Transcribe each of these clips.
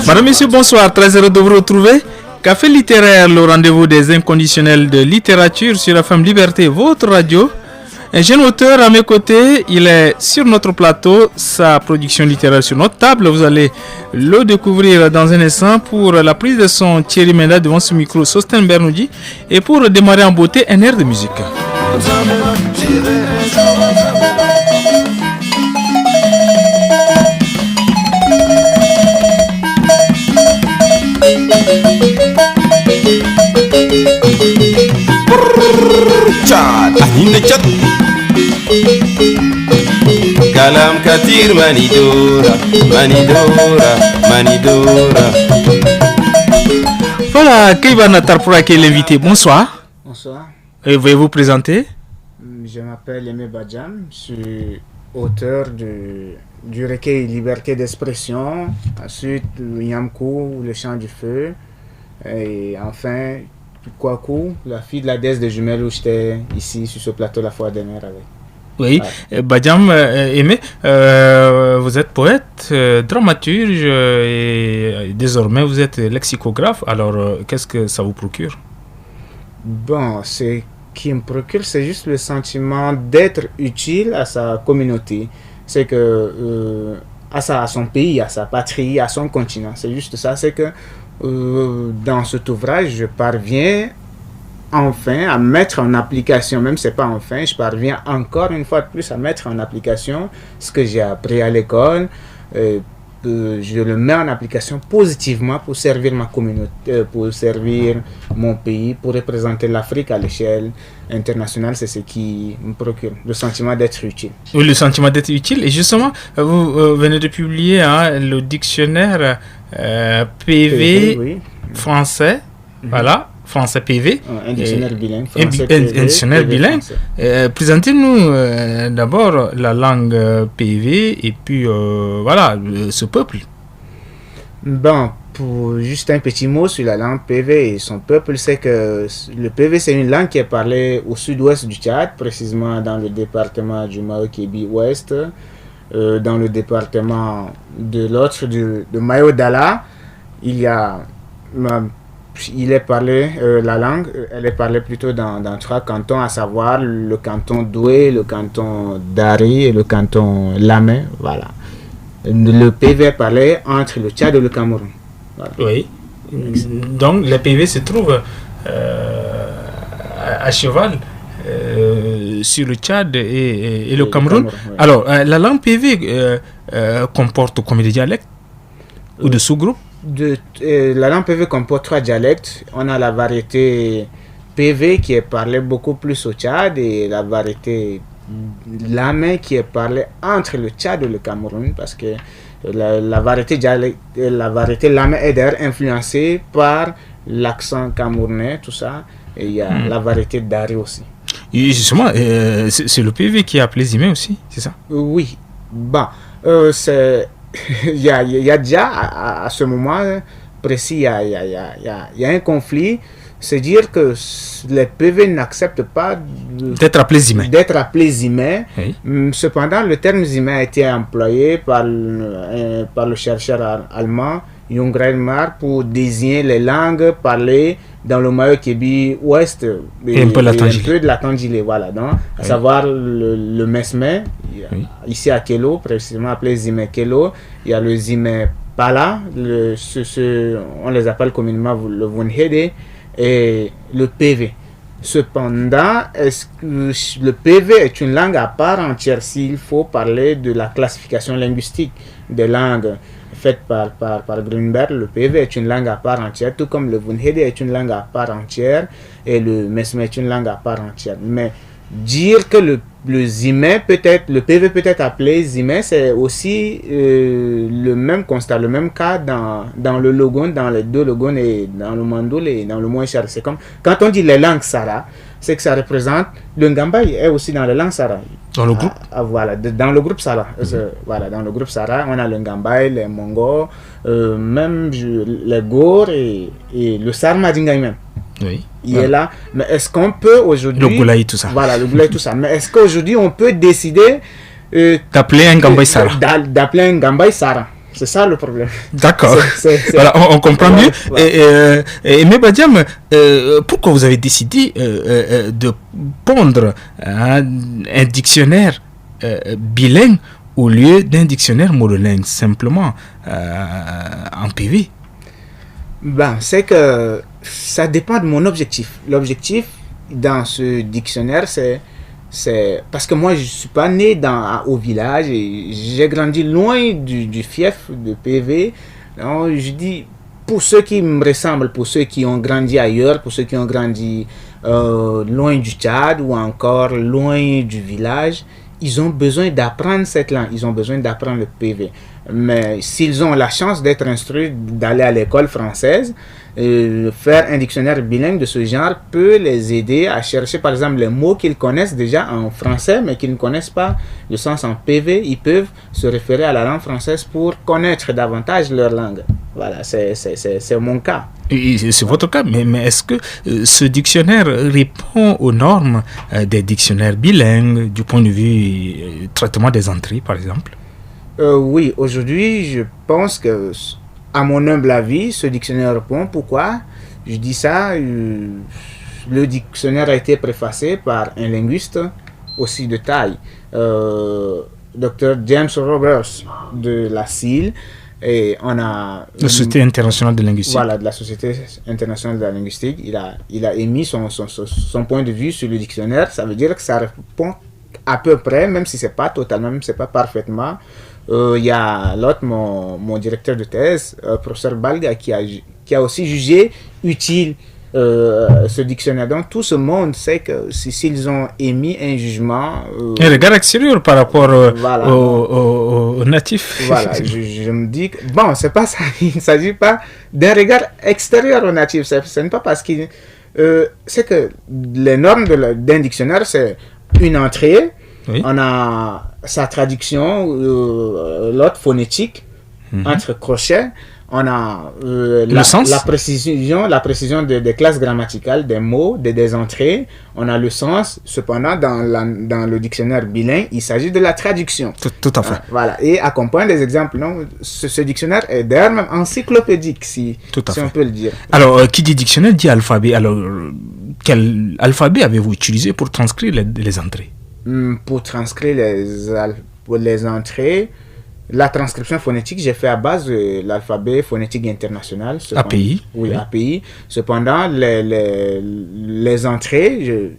Madame, Monsieur, bonsoir. Très heureux de vous retrouver. Café littéraire, le rendez-vous des inconditionnels de littérature sur la FM Liberté, votre radio. Un jeune auteur à mes côtés, il est sur notre plateau, sa production littéraire sur notre table. Vous allez le découvrir dans un instant. Pour la prise de son, Thierry Menda devant ce micro, Sosten Bernoudi. Et pour démarrer en beauté, un air de musique. Kalam katir manidora, manidora, manidora. Voilà, Keïba Tarpoura qui est l'invité. Bonsoir. Bonsoir. Et veuillez vous présenter. Je m'appelle Aimé Badjam, je suis auteur du recueil Liberté d'expression, ensuite Yamkou, Le chant du feu, et enfin Kwaku, la fille de la déesse des jumelles où j'étais ici sur ce plateau la fois dernière avec. Oui, ouais. Badjam Aimé, vous êtes poète, dramaturge et désormais vous êtes lexicographe. Alors qu'est-ce que ça vous procure? Bon, ce qui me procure, c'est juste le sentiment d'être utile à sa communauté. C'est que à son pays, à sa patrie, à son continent. C'est juste ça. C'est que dans cet ouvrage, je parviens enfin à mettre en application, même si c'est pas enfin, je parviens encore une fois de plus à mettre en application ce que j'ai appris à l'école. Je le mets en application positivement pour servir ma communauté, pour servir mon pays, pour représenter l'Afrique à l'échelle internationale. C'est ce qui me procure le sentiment d'être utile. Oui, le sentiment d'être utile. Et justement, vous venez de publier le dictionnaire PV, oui. Français, voilà. Français PV. Un dictionnaire bilingue. Un dictionnaire bilingue. Présentez-nous d'abord la langue PV et puis voilà, ce peuple. Bon, pour juste un petit mot sur la langue PV et son peuple, c'est que le PV c'est une langue qui est parlée au sud-ouest du Tchad, précisément dans le département du Mayo-Kébi-Ouest, dans le département de l'autre, de Mayo-Dala. Il est parlé, la langue, elle est parlée plutôt dans 3 cantons, à savoir le canton Doué, le canton Dari et le canton Lamé, voilà. Le PV est parlé entre le Tchad et le Cameroun. Voilà. Oui, donc le PV se trouve à cheval sur le Tchad et le Cameroun. Oui. Alors, la langue PV comporte combien de dialectes ou de sous-groupes? La langue PV comporte 3 dialectes. On a la variété PV qui est parlée beaucoup plus au Tchad et la variété Lamé qui est parlée entre le Tchad et le Cameroun, parce que la variété Lamé est d'ailleurs influencée par l'accent camerounais, tout ça. Et il y a la variété Dari aussi. Et justement, c'est le PV qui est appelé Zimé aussi, c'est ça? Oui. Bon, c'est... il y a déjà à ce moment précis, il y a un conflit. C'est dire que les PV n'acceptent pas d'être appelés Zimé. Oui. Cependant, le terme Zimé a été employé par le chercheur allemand Jung Reinmar pour désigner les langues parlées dans le Mayo-Kébi ouest et un peu de la Tandjilé, voilà, donc, à savoir le Mesmé, ici à Kelo, précisément appelé Zimé Kelo. Il y a le Zimé Pala, on les appelle communément le Wunhede, et le PV. Cependant, est-ce que le PV est une langue à part entière s'il faut parler de la classification linguistique des langues faite par Grunberg? Le PV est une langue à part entière, tout comme le Wunhede est une langue à part entière et le Mesme est une langue à part entière. Mais dire que le Zimé le PV peut être appelé Zimé, c'est aussi le même constat, le même cas dans le Logon, dans les 2 Logons et dans le Mandoul et dans le Mouéchar. C'est comme quand on dit les langues Sara, c'est que ça représente le Ngambay est aussi dans les langues Sara. Dans le groupe voilà, dans le groupe Sara. Voilà, dans le groupe Sara, on a le Ngambay, les Mongo, même les Gor et le Sarmadingaï même. Oui. Il est là. Mais est-ce qu'on peut aujourd'hui... Le Goulaï, tout ça. Voilà, le Goulaï, tout ça. Mais est-ce qu'aujourd'hui, on peut décider... d'appeler un Gambay Sara. D'appeler un Gambay Sara. C'est ça le problème. D'accord. C'est- Voilà, on comprend Ouais, mieux. ouais. Mais Badiam, pourquoi vous avez décidé de pondre un dictionnaire bilingue au lieu d'un dictionnaire monolingue, simplement en PV? Ben, c'est que ça dépend de mon objectif. L'objectif dans ce dictionnaire, c'est parce que moi, je suis pas né au village et j'ai grandi loin du fief de PV. Donc, je dis, pour ceux qui me ressemblent, pour ceux qui ont grandi ailleurs, pour ceux qui ont grandi loin du Tchad ou encore loin du village, ils ont besoin d'apprendre cette langue, ils ont besoin d'apprendre le PV. Mais s'ils ont la chance d'être instruits, d'aller à l'école française, faire un dictionnaire bilingue de ce genre peut les aider à chercher par exemple les mots qu'ils connaissent déjà en français mais qu'ils ne connaissent pas le sens en PV. Ils peuvent se référer à la langue française pour connaître davantage leur langue. Voilà, c'est mon cas. Et c'est votre cas, mais est-ce que ce dictionnaire répond aux normes des dictionnaires bilingues du point de vue traitement des entrées, par exemple? Oui, aujourd'hui, je pense que, à mon humble avis, ce dictionnaire répond. Pourquoi je dis ça? Le dictionnaire a été préfacé par un linguiste aussi de taille, Dr. James Roberts de la CIL. Et on a... La Société internationale de linguistique. Voilà, de la Société internationale de la linguistique. Il a émis son point de vue sur le dictionnaire. Ça veut dire que ça répond à peu près, même si c'est pas totalement, même si c'est pas parfaitement. Il y a l'autre, mon directeur de thèse, professeur Balga, qui a aussi jugé utile ce dictionnaire. Donc tout ce monde sait que s'ils ont émis un jugement... un regard extérieur par rapport voilà, aux natifs. Voilà, je me dis que... Bon, c'est pas ça, il ne s'agit pas d'un regard extérieur aux natifs. Ce n'est pas parce qu'il... c'est que les normes d'un dictionnaire, c'est une entrée, oui. On a sa traduction, l'autre phonétique, entre crochets, on a la précision des classes grammaticales, des mots, des entrées, on a le sens. Cependant, dans le dictionnaire bilingue, il s'agit de la traduction. Tout à fait. Voilà, et accompagne des exemples. Non, ce dictionnaire est d'ailleurs même encyclopédique, si on peut le dire. Alors, qui dit dictionnaire dit alphabet. Alors, quel alphabet avez-vous utilisé pour transcrire les entrées? Pour transcrire les entrées, la transcription phonétique, j'ai fait à base de l'alphabet phonétique international. API. Oui, API. Cependant, les entrées,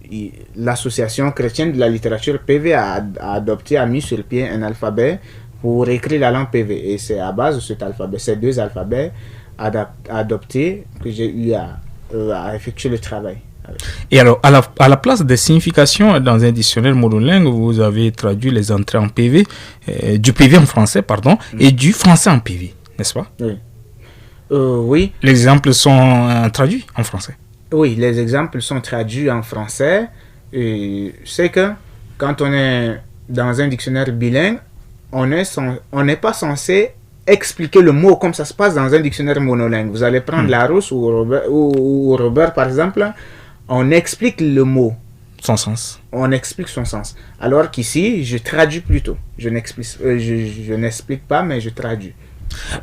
l'association chrétienne de la littérature PV a mis sur pied un alphabet pour écrire la langue PV. Et c'est à base de cet alphabet, ces deux alphabets adoptés, que j'ai eu à effectuer le travail. Et alors, à la place des significations dans un dictionnaire monolingue, vous avez traduit les entrées en PV, du PV en français, pardon, et du français en PV, n'est-ce pas? Oui. Oui. Les exemples sont traduits en français? Oui, les exemples sont traduits en français. C'est que quand on est dans un dictionnaire bilingue, on n'est pas censé expliquer le mot comme ça se passe dans un dictionnaire monolingue. Vous allez prendre Larousse ou Robert, par exemple. On explique le mot. Son sens. On explique son sens. Alors qu'ici, je traduis plutôt. Je n'explique pas, mais je traduis.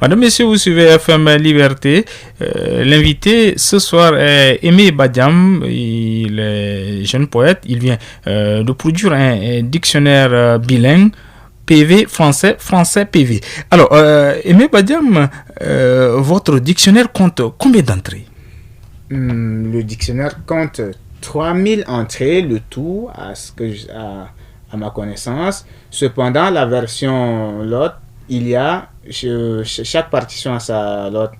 Madame, Messieurs, vous suivez FM Liberté. L'invité ce soir est Aimé Badiam. Il est jeune poète. Il vient de produire un dictionnaire bilingue. PV, français, français, PV. Alors, Aimé Badiam, votre dictionnaire compte combien d'entrées? Le dictionnaire compte 3000 entrées, le tout à ma connaissance. Cependant, la version l'autre, il y a chaque partition a sa l'autre.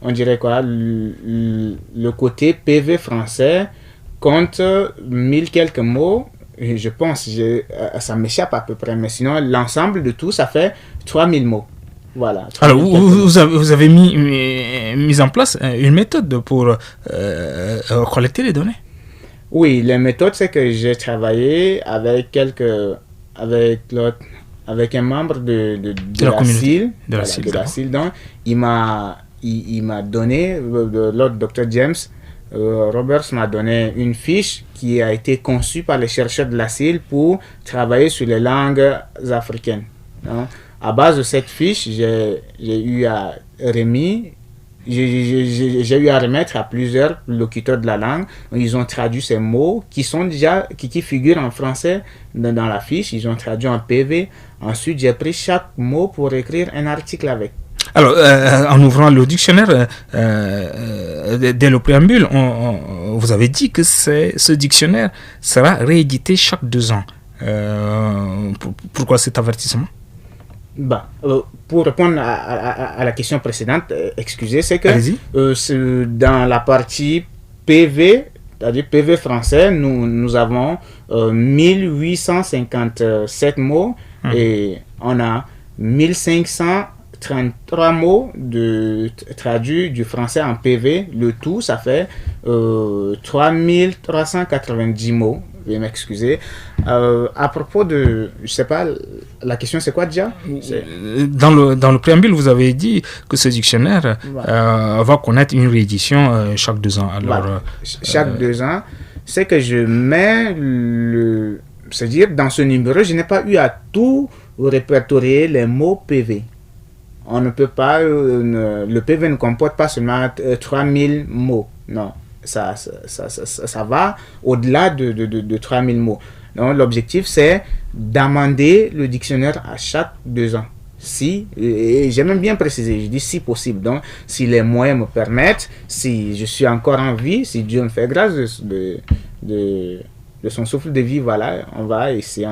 On dirait quoi? Le côté PV français compte 1000 quelques mots. Je pense, ça m'échappe à peu près, mais sinon l'ensemble de tout, ça fait 3000 mots. Voilà. Alors, vous avez mis en place une méthode pour collecter les données? Oui, les méthodes, c'est que j'ai travaillé avec un membre de la CIL. De la CIL. Donc, il m'a donné, l'autre Dr. James Roberts m'a donné une fiche qui a été conçue par les chercheurs de la CIL pour travailler sur les langues africaines. Donc, à base de cette fiche, j'ai eu à j'ai eu à remettre à plusieurs locuteurs de la langue. Ils ont traduit ces mots qui sont déjà qui figurent en français dans la fiche. Ils ont traduit en PV. Ensuite, j'ai pris chaque mot pour écrire un article avec. Alors, en ouvrant le dictionnaire, dès le préambule, vous avez dit que ce dictionnaire sera réédité chaque 2 ans. Pourquoi cet avertissement? Pour répondre à la question précédente, excusez, c'est que dans la partie PV, c'est-à-dire PV français, nous avons 1857 mots et on a 1533 mots traduits du français en PV. Le tout, ça fait 3390 mots. Veuillez m'excuser. À propos de, je sais pas, la question c'est quoi déjà? Dans le préambule, vous avez dit que ce dictionnaire va connaître une réédition chaque 2 ans. Alors, chaque 2 ans, c'est que je mets c'est-à-dire dans ce numéro, je n'ai pas eu à tout répertorier les mots PV. On ne peut pas, le PV ne comporte pas seulement 3000 mots, non. Ça va au-delà de 3000 mots. Donc, l'objectif, c'est d'amender le dictionnaire à chaque 2 ans. Et j'ai même bien précisé, je dis si possible. Donc, si les moyens me permettent, si je suis encore en vie, si Dieu me fait grâce de son souffle de vie, voilà, on va essayer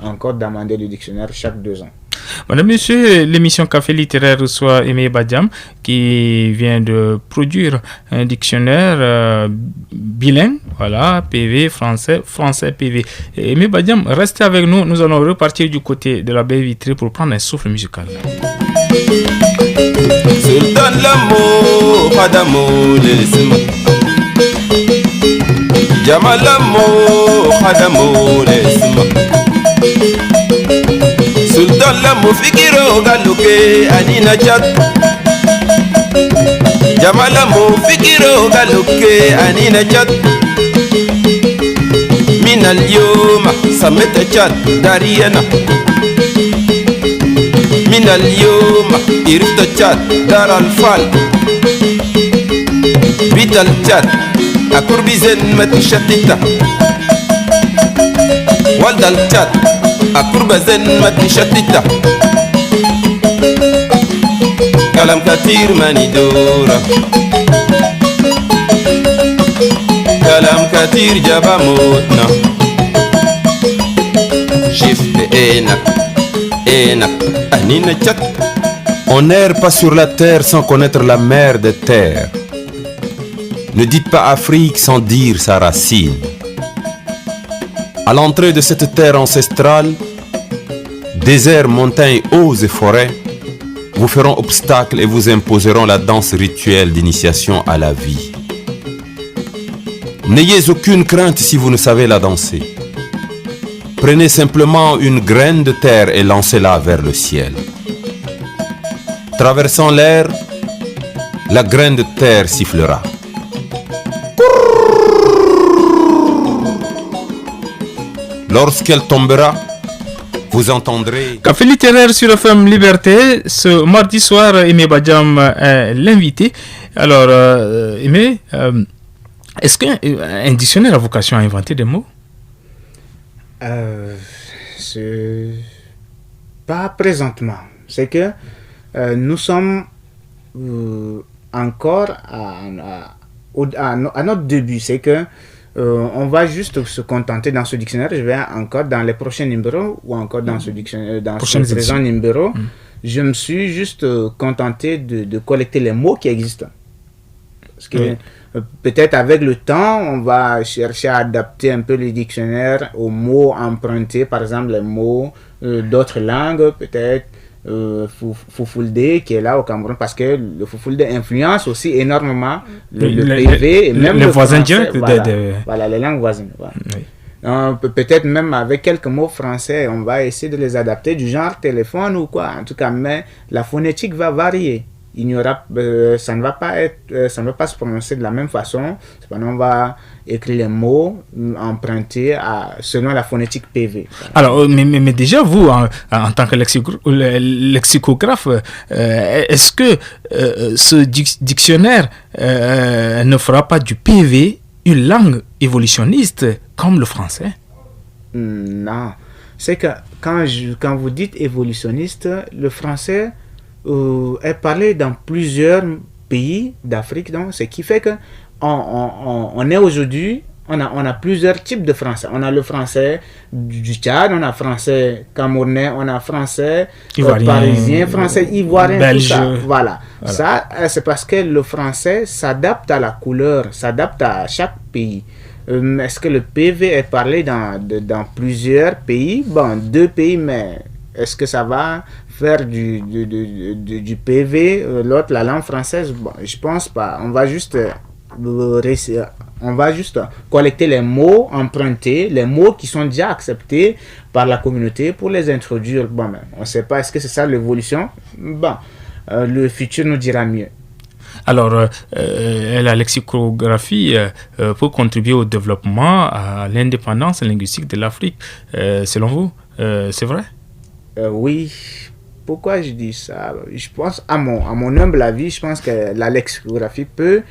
encore d'amender le dictionnaire chaque 2 ans. Madame, Monsieur, l'émission Café littéraire reçoit Aimé Badiam qui vient de produire un dictionnaire bilingue, voilà, PV, français, PV. Et Aimé Badiam, restez avec nous, nous allons repartir du côté de la baie vitrée pour prendre un souffle musical. Sultan l'amo, Khadamo, l'isma. Jamal l'amo, Khadamo, l'isma. Sultan l'amo, fikiro galuke, anina chat. Jamal l'amo, fikiro galuke, anina chat. Minal yoma, samete chat, dariana. Minal yoma, irifta chat, daral fal. Vital chat, akurbizen matishatita. Waldal chat, akurbazen matishatita. Kalam katir manidora. Kalam katir jabamotna. Shift enak, anina chat. On n'erre pas sur la terre sans connaître la mer des terres. Ne dites pas Afrique sans dire sa racine. À l'entrée de cette terre ancestrale, déserts, montagnes, eaux et forêts vous feront obstacle et vous imposeront la danse rituelle d'initiation à la vie. N'ayez aucune crainte si vous ne savez la danser. Prenez simplement une graine de terre et lancez-la vers le ciel. Traversant l'air, la graine de terre sifflera. Lorsqu'elle tombera, vous entendrez... Café littéraire sur FM Liberté. Ce mardi soir, Aimé Badiam est l'invité. Alors, Aimé, est-ce qu'un dictionnaire a vocation à inventer des mots? Pas présentement. C'est que nous sommes encore à notre début. C'est que on va juste se contenter dans ce dictionnaire. Je vais encore dans les prochains numéros ou encore dans ce dictionnaire, dans ce présent numéro. Je me suis juste contenté de collecter les mots qui existent. Parce que peut-être avec le temps, on va chercher à adapter un peu le dictionnaire aux mots empruntés, par exemple les mots d'autres langues, peut-être Fufulde qui est là au Cameroun, parce que le Fufulde influence aussi énormément le PV et même les le voisins français, directs. Voilà, les langues voisines. Voilà. Oui. Peut-être même avec quelques mots français, on va essayer de les adapter du genre téléphone ou quoi. En tout cas, mais la phonétique va varier. il n'y aura, ça ne va pas être, ça ne va pas se prononcer de la même façon. Cependant, on va écrire les mots empruntés selon la phonétique PV. Alors, mais déjà, vous, en tant que lexicographe, est-ce que ce dictionnaire ne fera pas du PV une langue évolutionniste comme le français? Non. C'est que quand vous dites évolutionniste, le français est parlé dans plusieurs pays d'Afrique, donc ce qui fait que on est aujourd'hui, on a plusieurs types de français. On a le français du Tchad, on a français camerounais, on a français parisien, français ivoirien, belge. Tout ça. Voilà. Ça, c'est parce que le français s'adapte à la couleur, s'adapte à chaque pays. Est-ce que le PV est parlé dans plusieurs pays? Bon, 2 pays, mais est-ce que ça va faire du PV, l'autre, la langue française? Bon, je pense pas. On va juste collecter les mots empruntés, les mots qui sont déjà acceptés par la communauté pour les introduire. Bon, mais on ne sait pas, est-ce que c'est ça l'évolution? Bon, le futur nous dira mieux. Alors, la lexicographie peut contribuer au développement, à l'indépendance linguistique de l'Afrique. Selon vous, c'est vrai? Oui. Pourquoi je dis ça? Je pense, à mon humble avis, je pense que la lexicographie peut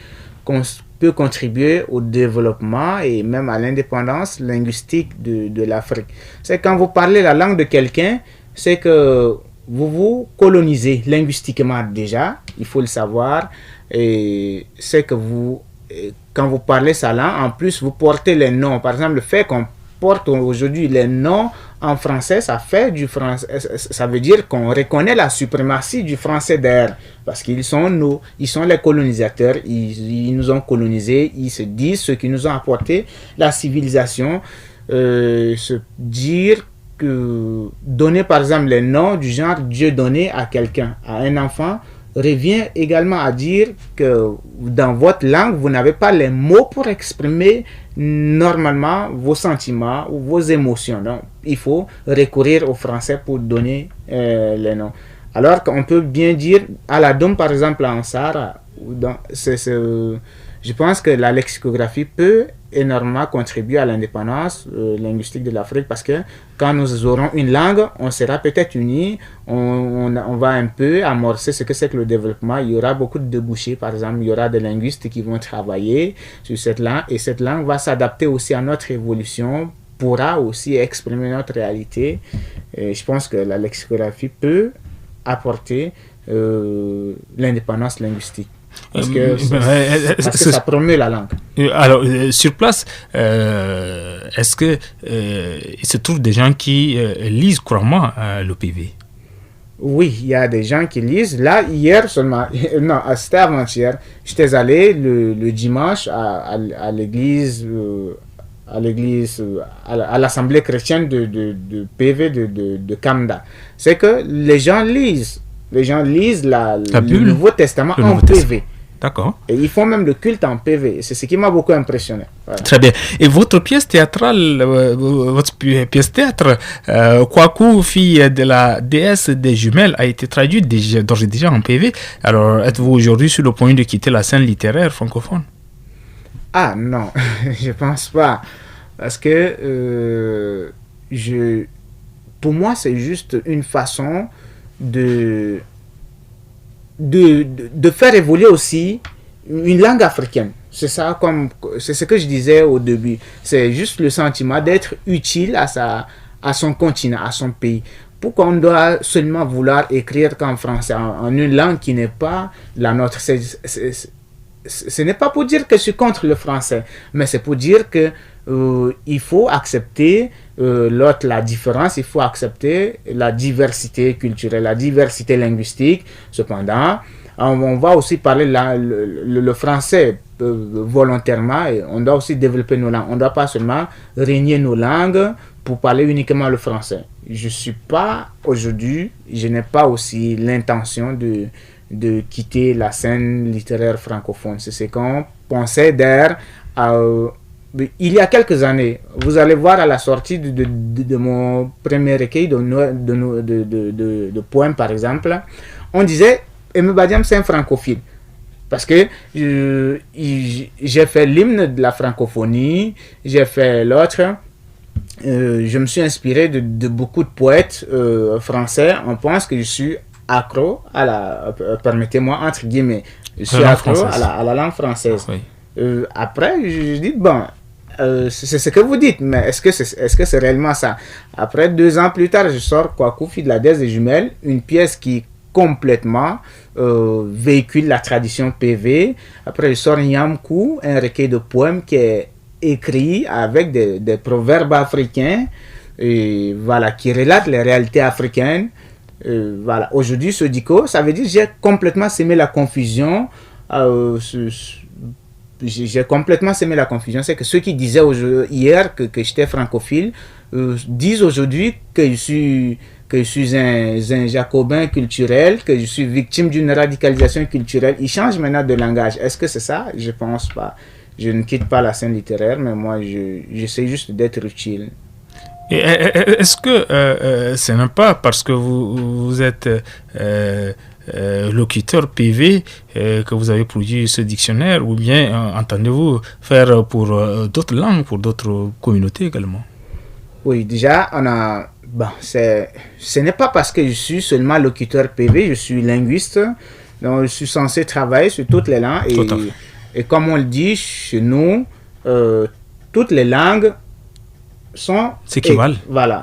contribuer au développement et même à l'indépendance linguistique de l'Afrique. C'est quand vous parlez la langue de quelqu'un, c'est que vous colonisez linguistiquement déjà, il faut le savoir. Et c'est que quand vous parlez sa langue, en plus vous portez les noms. Par exemple, le fait qu'on porte aujourd'hui les noms en français, ça fait du français. Ça veut dire qu'on reconnaît la suprématie du français d'air, parce qu'ils sont les colonisateurs. Ils nous ont colonisés. Ils se disent ceux qui nous ont apporté la civilisation. Se dire que donner par exemple les noms du genre Dieu donné à quelqu'un, à un enfant, revient également à dire que dans votre langue, vous n'avez pas les mots pour exprimer normalement vos sentiments ou vos émotions. Donc, il faut recourir au français pour donner les noms. Alors qu'on peut bien dire, à la Dôme par exemple en Sahara, je pense que la lexicographie peut énormément contribuer à l'indépendance linguistique de l'Afrique, parce que quand nous aurons une langue, on sera peut-être unis, on va un peu amorcer ce que c'est que le développement. Il y aura beaucoup de débouchés, par exemple, il y aura des linguistes qui vont travailler sur cette langue, et cette langue va s'adapter aussi à notre évolution, pourra aussi exprimer notre réalité. Et je pense que la lexicographie peut apporter l'indépendance linguistique. Parce que ça promeut la langue. Alors, sur place, est-ce que il se trouve des gens qui lisent couramment le PV? Oui, il y a des gens qui lisent. Là, hier seulement, non, c'était avant-hier, j'étais allé le dimanche à l'église, à l'assemblée chrétienne de PV de Kamda. C'est que les gens lisent. Les gens lisent le Nouveau Testament en PV. D'accord. Et ils font même le culte en PV. C'est ce qui m'a beaucoup impressionné. Voilà. Très bien. Et votre pièce théâtrale, votre pièce théâtre, Kwaku, fille de la déesse des jumelles, a été traduite d'ores et déjà en PV. Alors, êtes-vous aujourd'hui sur le point de quitter la scène littéraire francophone? Ah non, je pense pas. Parce que pour moi, c'est juste une façon de faire évoluer aussi une langue africaine. C'est ça, c'est ce que je disais au début. C'est juste le sentiment d'être utile à son continent, à son pays. Pourquoi on doit seulement vouloir écrire qu'en français, en une langue qui n'est pas la nôtre? Ce n'est pas pour dire que je suis contre le français, mais c'est pour dire que il faut accepter la différence, il faut accepter la diversité culturelle, la diversité linguistique. Cependant, on va aussi parler le français volontairement, et on doit aussi développer nos langues. On ne doit pas seulement régner nos langues pour parler uniquement le français. Je n'ai pas aussi l'intention de quitter la scène littéraire francophone. C'est ce qu'on pensait d'ailleurs il y a quelques années. Vous allez voir à la sortie de mon premier recueil de poèmes, par exemple, on disait Aimé Badiam, c'est un francophile. Parce que j'ai fait l'hymne de la francophonie, j'ai fait l'autre. Je me suis inspiré de beaucoup de poètes français. On pense que je suis accro à la... permettez-moi, entre guillemets. Je suis accro à la langue française. Oui. Après, je dis, bon, c'est ce que vous dites, mais est-ce que c'est réellement ça? Après, 2 ans plus tard, je sors Kwaku, fille de la déesse des jumelles, une pièce qui complètement véhicule la tradition PV. Après, je sors Nyamkou, un recueil de poèmes qui est écrit avec des proverbes africains, et voilà, qui relatent les réalités africaines. Voilà. Aujourd'hui, ce dico, ça veut dire que j'ai complètement sémé la confusion. J'ai complètement sémé la confusion. C'est que ceux qui disaient hier que j'étais francophile disent aujourd'hui que je suis un jacobin culturel, que je suis victime d'une radicalisation culturelle. Ils changent maintenant de langage. Est-ce que c'est ça? Je pense pas. Je ne quitte pas la scène littéraire, mais moi, j'essaie juste d'être utile. Et est-ce que ce n'est pas parce que vous êtes locuteur PV que vous avez produit ce dictionnaire, ou bien entendez-vous faire pour d'autres langues, pour d'autres communautés également? Oui, déjà, ce n'est pas parce que je suis seulement locuteur PV, je suis linguiste, donc je suis censé travailler sur toutes les langues. Et comme on le dit chez nous, toutes les langues s'équivalent. Voilà.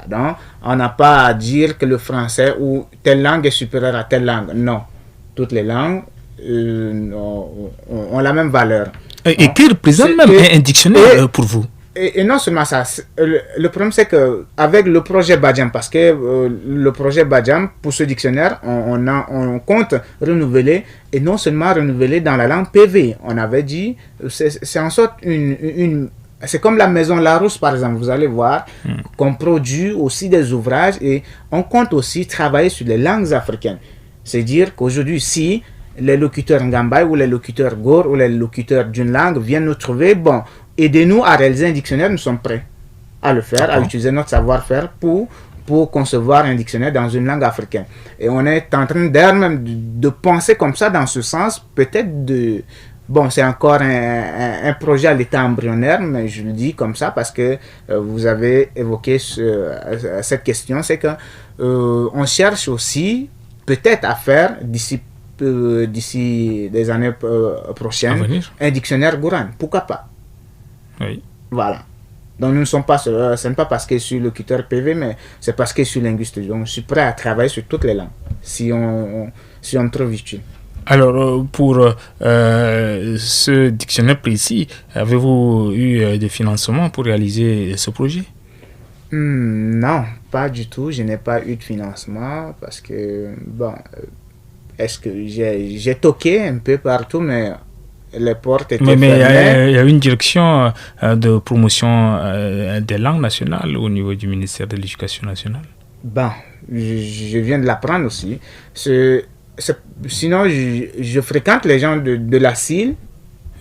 Donc, on n'a pas à dire que le français ou telle langue est supérieure à telle langue. Non. Toutes les langues ont la même valeur. Et qui représente même un dictionnaire pour vous? Et non seulement ça, le problème c'est qu'avec le projet Badiam, parce que le projet Badiam, pour ce dictionnaire, on compte renouveler, et non seulement renouveler dans la langue PV. On avait dit, c'est en sorte c'est comme la maison Larousse par exemple, vous allez voir qu'on produit aussi des ouvrages et on compte aussi travailler sur les langues africaines. C'est-à-dire qu'aujourd'hui, si les locuteurs Ngambay ou les locuteurs Gor ou les locuteurs d'une langue viennent nous trouver, bon, aidez-nous à réaliser un dictionnaire, nous sommes prêts à le faire, à utiliser notre savoir-faire pour concevoir un dictionnaire dans une langue africaine. Et on est en train d'ailleurs même de penser comme ça dans ce sens, peut-être bon, c'est encore un projet à l'état embryonnaire, mais je le dis comme ça parce que vous avez évoqué cette question, c'est que on cherche aussi peut-être à faire d'ici des années prochaines un dictionnaire Gouran. Pourquoi pas? Oui. Voilà. Donc nous ne sommes pas, ce n'est pas parce que je suis locuteur PV, mais c'est parce que je suis linguiste. Donc je suis prêt à travailler sur toutes les langues, si on me trouve utile. Alors, pour ce dictionnaire précis, avez-vous eu des financements pour réaliser ce projet? Non, pas du tout. Je n'ai pas eu de financement parce que, bon, est-ce que j'ai toqué un peu partout, mais les portes étaient fermées. Mais il y a une direction de promotion des langues nationales au niveau du ministère de l'Éducation nationale. Bon, je viens de l'apprendre aussi. Sinon, je fréquente les gens de la CIL,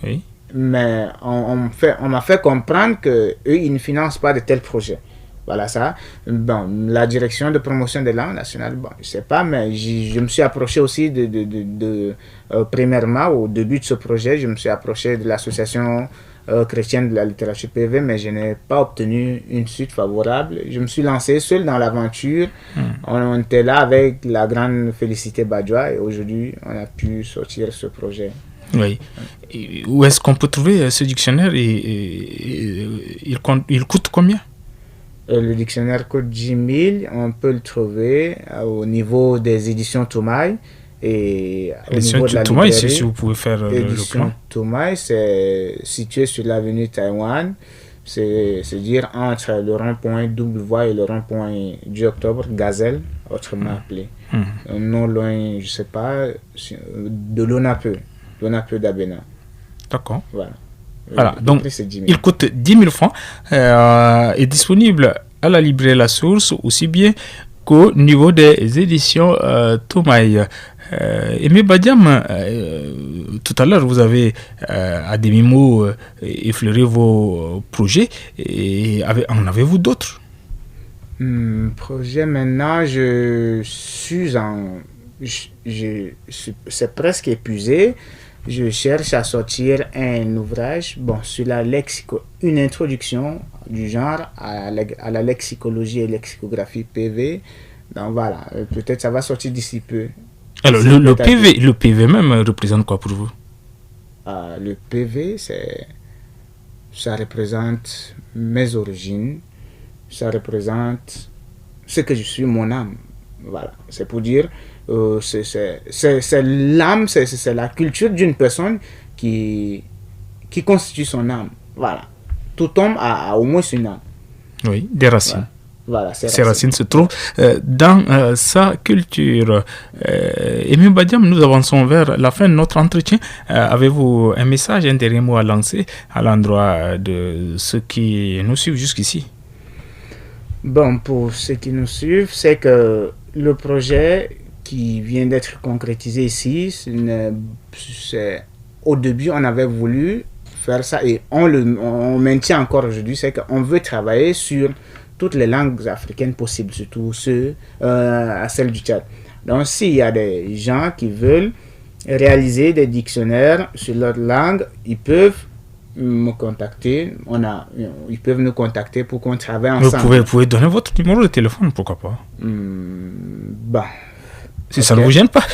oui. Mais on m'a fait comprendre qu'eux, ils ne financent pas de tels projets. Voilà ça. Bon, la direction de promotion des langues nationales, bon, je ne sais pas, mais je me suis approché aussi premièrement, au début de ce projet, je me suis approché de l'association chrétienne de la littérature PV, mais je n'ai pas obtenu une suite favorable. Je me suis lancé seul dans l'aventure. On était là avec la grande Félicité Badjoua et aujourd'hui, on a pu sortir ce projet. Oui. Et où est-ce qu'on peut trouver ce dictionnaire il coûte combien? Le dictionnaire coûte 10 000. On peut le trouver au niveau des éditions Toumaï. Et l'édition Toumaï, si vous pouvez faire le plan. Toumaï, c'est situé sur l'avenue Taïwan. C'est dire entre le rond-point Double Voie et le rond-point du Octobre, Gazelle, autrement appelé. Non loin, je ne sais pas, de l'Onapeu d'Abena. D'accord. Voilà, donc il coûte 10 000 francs, est disponible à la librairie La Source, aussi bien qu'au niveau des éditions Toumaï. Aimé Badiam, tout à l'heure vous avez à demi-mot effleuré vos projets, et en avez-vous d'autres? Projet maintenant, je suis en c'est presque épuisé. Je cherche à sortir un ouvrage sur une introduction du genre à la lexicologie et lexicographiie PV. Donc voilà, peut-être ça va sortir d'ici peu. Alors, le PV même représente quoi pour vous? Le PV, ça représente mes origines, ça représente ce que je suis, mon âme. Voilà, c'est pour dire, c'est l'âme, c'est la culture d'une personne qui constitue son âme. Voilà, tout homme a au moins une âme. Oui, des racines. Voilà, ces racines se trouvent dans sa culture. Aimé Badiam, nous avançons vers la fin de notre entretien. Avez-vous un message, un dernier mot à lancer à l'endroit de ceux qui nous suivent jusqu'ici? Bon, pour ceux qui nous suivent, c'est que le projet qui vient d'être concrétisé ici, au début, on avait voulu faire ça et on maintient encore aujourd'hui, c'est qu'on veut travailler sur toutes les langues africaines possibles, surtout à celle du Tchad. Donc, s'il y a des gens qui veulent réaliser des dictionnaires sur leur langue, ils peuvent me contacter. Ils peuvent nous contacter pour qu'on travaille ensemble. Vous pouvez donner votre numéro de téléphone, pourquoi pas? Si ça ne vous gêne pas.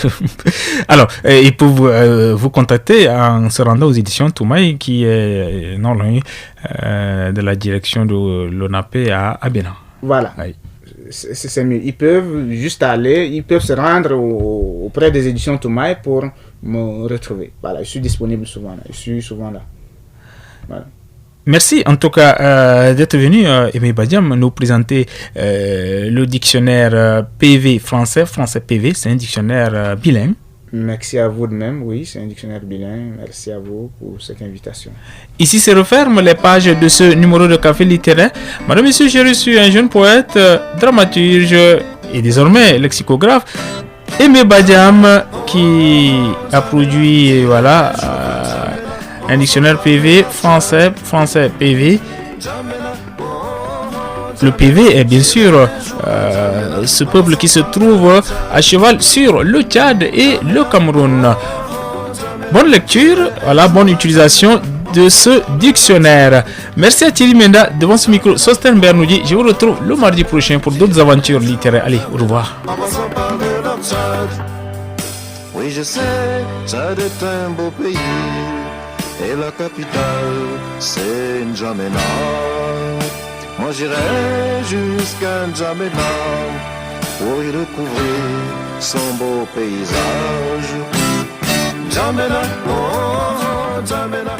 Alors, ils peuvent vous contacter en se rendant aux éditions Toumaï, qui est non loin de la direction de l'ONAP à Abénan. Voilà. Oui. C'est mieux. Ils peuvent se rendre auprès des éditions Toumaï pour me retrouver. Voilà, je suis disponible souvent là. Je suis souvent là. Voilà. Merci en tout cas d'être venu, Aimé Badiam, nous présenter le dictionnaire PV français PV, c'est un dictionnaire bilingue. Merci à vous de même, oui, c'est un dictionnaire bilingue. Merci à vous pour cette invitation. Ici se referment les pages de ce numéro de Café littéraire. Madame, Monsieur, j'ai reçu un jeune poète, dramaturge et désormais lexicographe, Aimé Badiam, qui a produit un dictionnaire PV français PV. Le PV est bien sûr ce peuple qui se trouve à cheval sur le Tchad et le Cameroun. Bonne lecture, bonne utilisation de ce dictionnaire. Merci à Thierry Menda devant ce micro. Sosten Bernoudi, je vous retrouve le mardi prochain pour d'autres aventures littéraires. Allez, au revoir. Oui, je sais, Tchad est un beau pays. Et la capitale, c'est N'Djamena. Moi j'irai jusqu'à N'Djamena pour y découvrir son beau paysage. N'Djamena, oh N'Djamena.